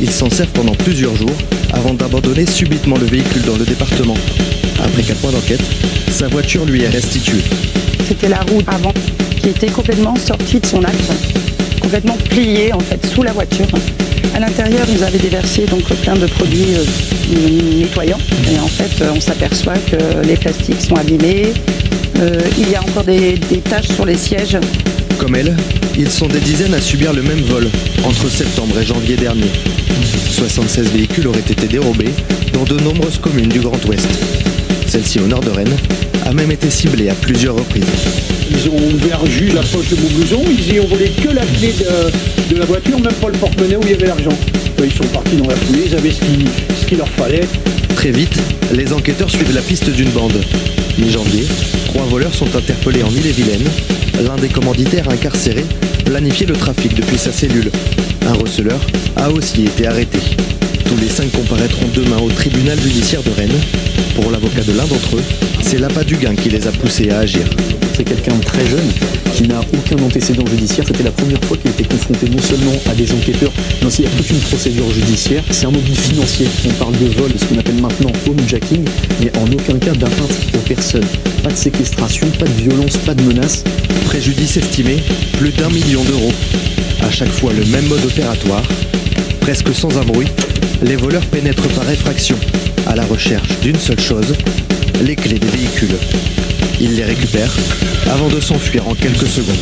Ils s'en servent pendant plusieurs jours avant d'abandonner subitement le véhicule dans le département. Après 4 mois d'enquête, sa voiture lui est restituée. C'était la roue avant qui était complètement sortie de son axe, complètement pliée en fait sous la voiture. À l'intérieur, ils avaient déversé donc plein de produits nettoyants. Et en fait, on s'aperçoit que les plastiques sont abîmés. Il y a encore des taches sur les sièges. Comme elle, ils sont des dizaines à subir le même vol entre septembre et janvier dernier. 76 véhicules auraient été dérobés dans de nombreuses communes du Grand Ouest. Celle-ci au nord de Rennes a même été ciblée à plusieurs reprises. Ils ont ouvert juste la poche de mon blouson, ils y ont volé que la clé de la voiture, même pas le porte-monnaie où il y avait l'argent. Ils sont partis dans la foulée, ils avaient ce qu'il leur fallait. Très vite, les enquêteurs suivent la piste d'une bande. Mi-janvier, 3 voleurs sont interpellés en Ille-et-Vilaine. L'un des commanditaires incarcérés planifiait le trafic depuis sa cellule. Un receleur a aussi été arrêté. Tous les 5 comparaîtront demain au tribunal judiciaire de Rennes. Pour l'avocat de l'un d'entre eux, c'est l'appât du gain qui les a poussés à agir. C'est quelqu'un de très jeune, qui n'a aucun antécédent judiciaire. C'était la première fois qu'il était confronté non seulement à des enquêteurs, mais aussi à toute une procédure judiciaire. C'est un mobile financier. On parle de vol, de ce qu'on appelle maintenant homejacking, mais en aucun cas d'atteinte aux personnes. Pas de séquestration, pas de violence, pas de menace. Préjudice estimé, plus d'1 million d'euros. À chaque fois le même mode opératoire. Presque sans un bruit, les voleurs pénètrent par effraction, à la recherche d'une seule chose, les clés des véhicules. Ils les récupèrent avant de s'enfuir en quelques secondes.